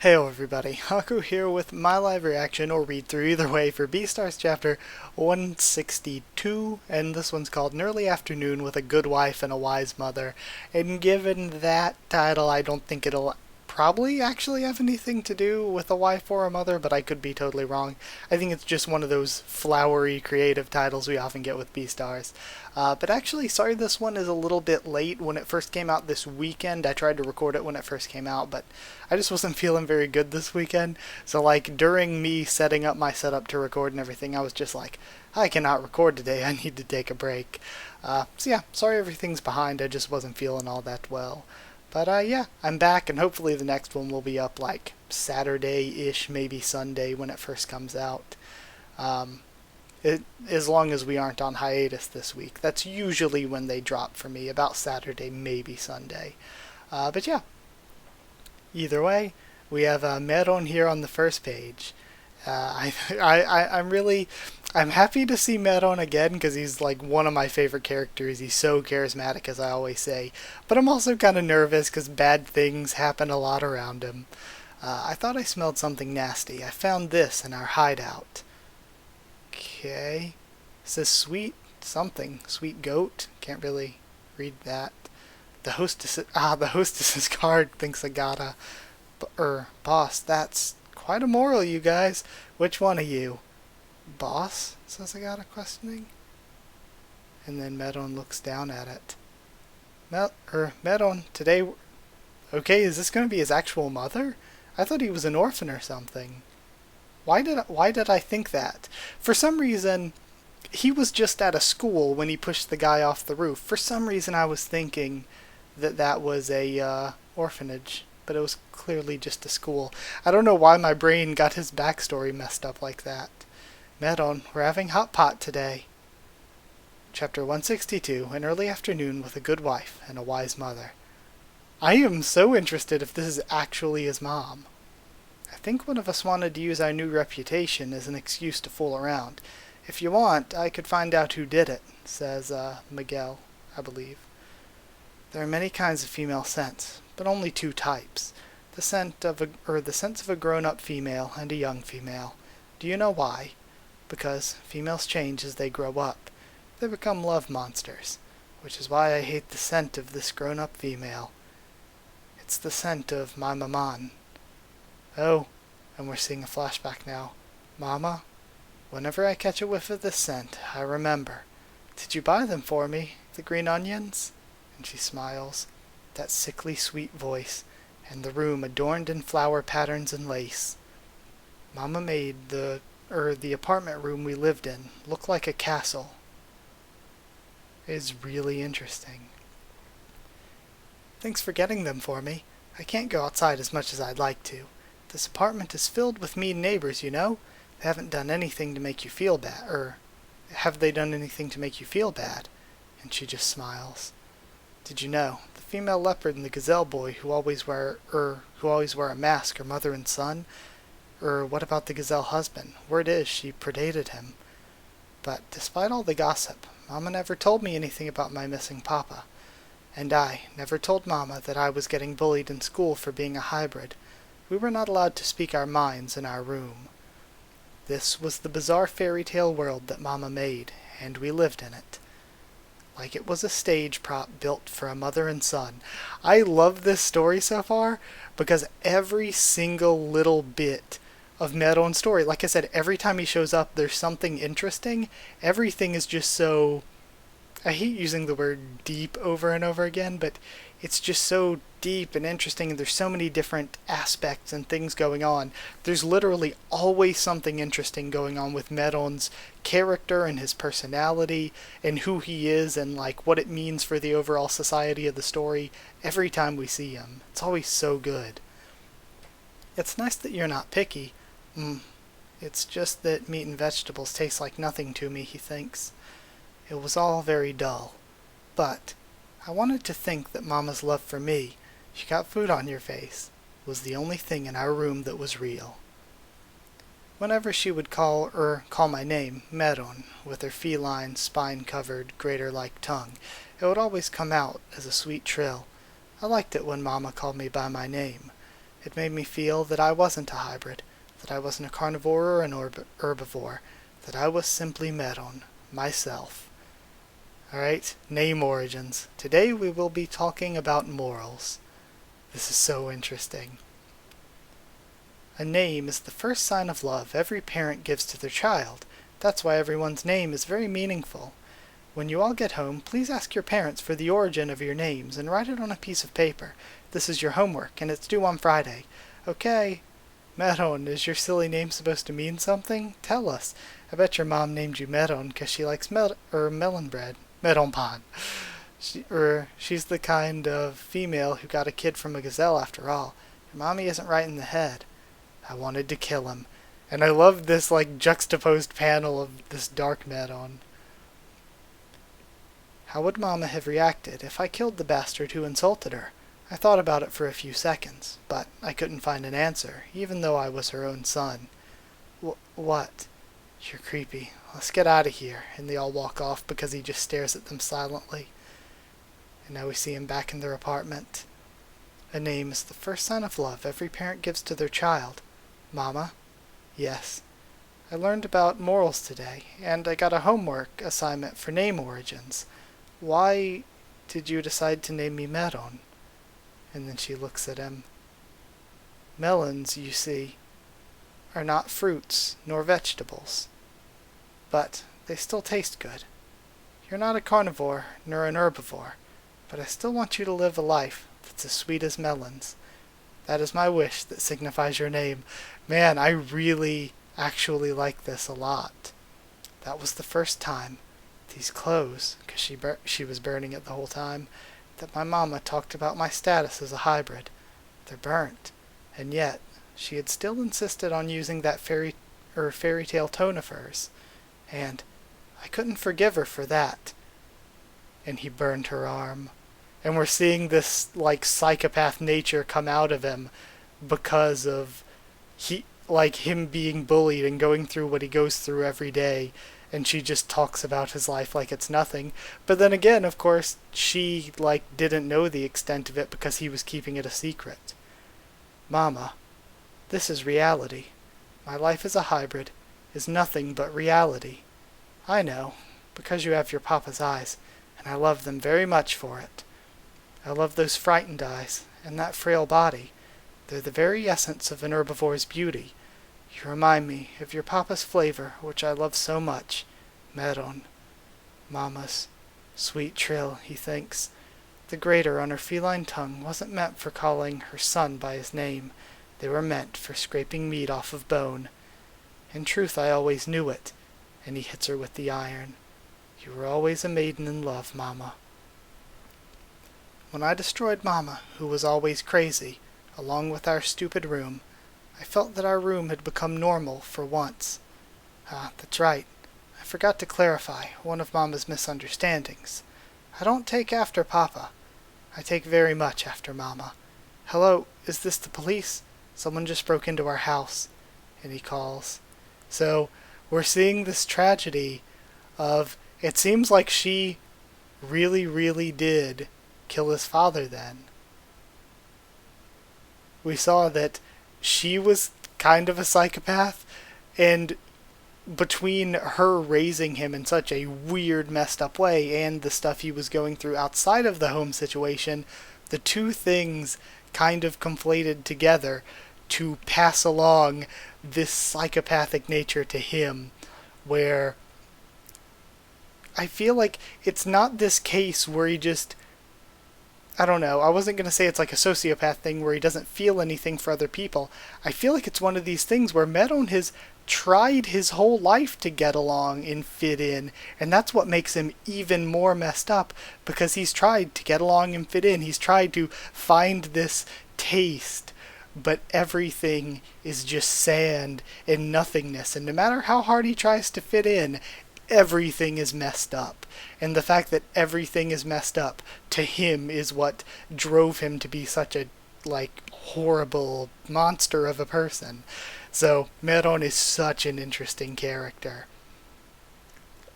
Heyo everybody, Haku here with my live reaction or read through either way for Beastars chapter 162, and this one's called An Early Afternoon with a Good Wife and a Wise Mother. And given that title, I don't think it'll probably actually have anything to do with a wife or a mother, but I could be totally wrong. I think it's just one of those flowery creative titles we often get with Beastars. But actually, sorry this one is a little bit late. When it first came out this weekend, I tried to record it when it first came out, but I just wasn't feeling very good this weekend. So like during me setting up my setup to record and everything, I was just like, I cannot record today, I need to take a break. So yeah, sorry everything's behind, I just wasn't feeling all that well. But yeah, I'm back, and hopefully the next one will be up like Saturday-ish, maybe Sunday when it first comes out. As long as we aren't on hiatus this week. That's usually when they drop for me, about Saturday, maybe Sunday. But yeah, either way, we have Meron here on the first page. I'm happy to see Meron again because he's like one of my favorite characters. He's so charismatic, as I always say. But I'm also kind of nervous because bad things happen a lot around him. I thought I smelled something nasty. I found this in our hideout. Okay. It says sweet something. Sweet goat. Can't really read that. The hostess's card thinks I gotta. Boss, that's quite a moral, you guys. Which one are you? Boss? Says I got a questioning. And then Meron looks down at it. Meron, today... Okay, is this going to be his actual mother? I thought he was an orphan or something. Why did I think that? For some reason, he was just at a school when he pushed the guy off the roof. For some reason, I was thinking that was a orphanage, but it was clearly just a school. I don't know why my brain got his backstory messed up like that. Meron, we're having hot pot today. Chapter 162, An Early Afternoon with a Good Wife and a Wise Mother. I am so interested if this is actually his mom. I think one of us wanted to use our new reputation as an excuse to fool around. If you want, I could find out who did it, says Miguel, I believe. There are many kinds of female scents, but only two types. The scents of a grown-up female and a young female. Do you know why? Because females change as they grow up. They become love monsters, which is why I hate the scent of this grown-up female. It's the scent of my maman. Oh, and we're seeing a flashback now. Mama, whenever I catch a whiff of this scent, I remember. Did you buy them for me, the green onions? And she smiles, that sickly sweet voice, and the room adorned in flower patterns and lace. Mama made the apartment room we lived in look like a castle. It is really interesting. Thanks for getting them for me. I can't go outside as much as I'd like to. This apartment is filled with mean neighbors, you know. They haven't done anything to make you feel bad, have they done anything to make you feel bad? And she just smiles. Did you know, the female leopard and the gazelle boy who always wear a mask are mother and son? What about the gazelle husband? Word is she predated him. But despite all the gossip, Mama never told me anything about my missing papa. And I never told Mama that I was getting bullied in school for being a hybrid. We were not allowed to speak our minds in our room. This was the bizarre fairy tale world that Mama made, and we lived in it. Like it was a stage prop built for a mother and son. I love this story so far because every single little bit of Meron's story, like I said, every time he shows up there's something interesting. Everything is just so... I hate using the word deep over and over again, but it's just so deep and interesting, and there's so many different aspects and things going on. There's literally always something interesting going on with Meron's character and his personality and who he is and like what it means for the overall society of the story every time we see him. It's always so good. It's nice that you're not picky. It's just that meat and vegetables taste like nothing to me, he thinks. It was all very dull. But I wanted to think that Mama's love for me, she got food on your face, was the only thing in our room that was real. Whenever she would call my name, Meron, with her feline, spine-covered, grater-like tongue, it would always come out as a sweet trill. I liked it when Mama called me by my name. It made me feel that I wasn't a hybrid, that I wasn't a carnivore or an herbivore, that I was simply Meron, myself. Alright, name origins. Today we will be talking about morals. This is so interesting. A name is the first sign of love every parent gives to their child. That's why everyone's name is very meaningful. When you all get home, please ask your parents for the origin of your names and write it on a piece of paper. This is your homework, and it's due on Friday. Okay. Meron, is your silly name supposed to mean something? Tell us. I bet your mom named you Meron because she likes melon bread. Meron pan. She's the kind of female who got a kid from a gazelle after all. Your mommy isn't right in the head. I wanted to kill him. And I love this juxtaposed panel of this dark Meron. How would Mama have reacted if I killed the bastard who insulted her? I thought about it for a few seconds, but I couldn't find an answer, even though I was her own son. What? You're creepy. Let's get out of here. And they all walk off because he just stares at them silently. And now we see him back in their apartment. A name is the first sign of love every parent gives to their child. Mama? Yes. I learned about morals today, and I got a homework assignment for name origins. Why did you decide to name me Meron? And then she looks at him. Melons, you see, are not fruits nor vegetables, but they still taste good. You're not a carnivore nor an herbivore, but I still want you to live a life that's as sweet as melons. That is my wish that signifies your name. Man, I really actually like this a lot. That was the first time these clothes, because she was burning it the whole time, that my mama talked about my status as a hybrid. They're burnt, and yet she had still insisted on using that fairy tale tone of hers, and I couldn't forgive her for that. And he burned her arm. And we're seeing this psychopath nature come out of him because of him being bullied and going through what he goes through every day, and she just talks about his life like it's nothing. But then again, of course, she didn't know the extent of it because he was keeping it a secret. Mama, this is reality. My life as a hybrid is nothing but reality. I know, because you have your papa's eyes, and I love them very much for it. I love those frightened eyes, and that frail body. They're the very essence of an herbivore's beauty. You remind me of your papa's flavor, which I love so much. Meron. Mama's sweet trill, he thinks. The grater on her feline tongue wasn't meant for calling her son by his name. They were meant for scraping meat off of bone. In truth, I always knew it. And he hits her with the iron. You were always a maiden in love, Mama. When I destroyed Mama, who was always crazy, along with our stupid room, I felt that our room had become normal for once. That's right. I forgot to clarify one of Mama's misunderstandings. I don't take after Papa. I take very much after Mama. Hello, is this the police? Someone just broke into our house. And he calls. So, we're seeing this tragedy of, it seems like she really, really did kill his father then. We saw that she was kind of a psychopath, and between her raising him in such a weird, messed up way and the stuff he was going through outside of the home situation, the two things kind of conflated together to pass along this psychopathic nature to him, where I feel like it's not this case where he just, I don't know, I wasn't going to say it's like a sociopath thing where he doesn't feel anything for other people. I feel like it's one of these things where Meron has tried his whole life to get along and fit in, and that's what makes him even more messed up, because he's tried to get along and fit in. He's tried to find this taste, but everything is just sand and nothingness, and no matter how hard he tries to fit in, everything is messed up. And the fact that everything is messed up to him is what drove him to be such a horrible monster of a person. So Meron is such an interesting character.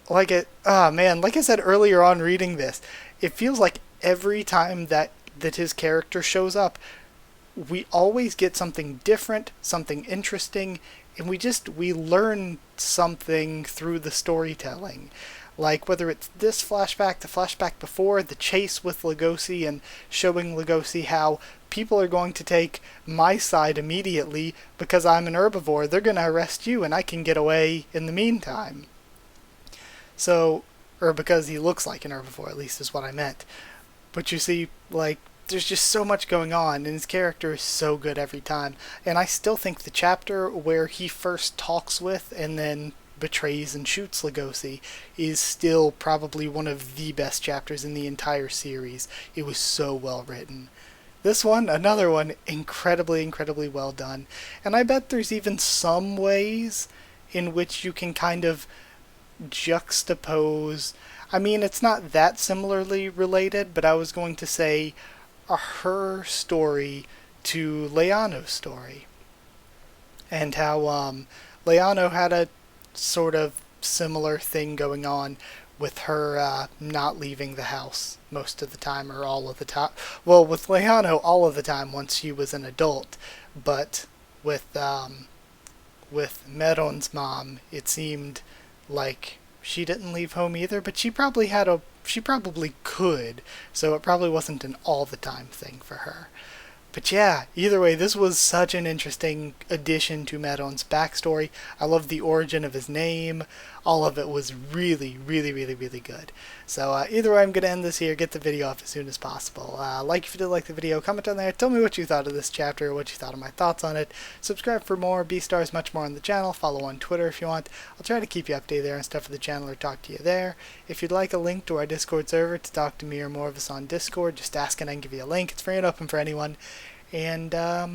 Like I said earlier on reading this, it feels like every time that his character shows up, we always get something different, something interesting, and we learn something through the storytelling. Like whether it's this flashback, the flashback before, the chase with Lugosi and showing Lugosi how people are going to take my side immediately because I'm an herbivore. They're going to arrest you and I can get away in the meantime. So, or because he looks like an herbivore, at least is what I meant. But you see, like, there's just so much going on, and his character is so good every time. And I still think the chapter where he first talks with and then betrays and shoots Lugosi is still probably one of the best chapters in the entire series. It was so well written. This one, another one, incredibly, incredibly well done. And I bet there's even some ways in which you can kind of juxtapose. I mean, it's not that similarly related, but I was going to say her story to Leano's story. And how Leano had a sort of similar thing going on with her not leaving the house most of the time, or all of the time. Well, with Leano, all of the time once she was an adult. But with Meron's mom, it seemed like she didn't leave home either, but she probably could, so it probably wasn't an all the time thing for her. But yeah, either way, this was such an interesting addition to Meron's backstory. I love the origin of his name. All of it was really, really, really, really good. So either way, I'm going to end this here, get the video off as soon as possible. Like if you did like the video, comment down there, tell me what you thought of this chapter, what you thought of my thoughts on it. Subscribe for more Beastars, much more on the channel. Follow on Twitter if you want. I'll try to keep you updated there and stuff for the channel or talk to you there. If you'd like a link to our Discord server to talk to me or more of us on Discord, just ask and I can give you a link. It's free and open for anyone. And I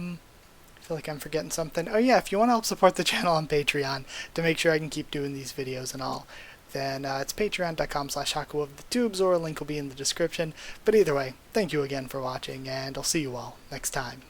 feel like I'm forgetting something. Oh yeah, if you want to help support the channel on Patreon to make sure I can keep doing these videos and all, then it's patreon.com/Haku of the tubes, or a link will be in the description. But either way, thank you again for watching, and I'll see you all next time.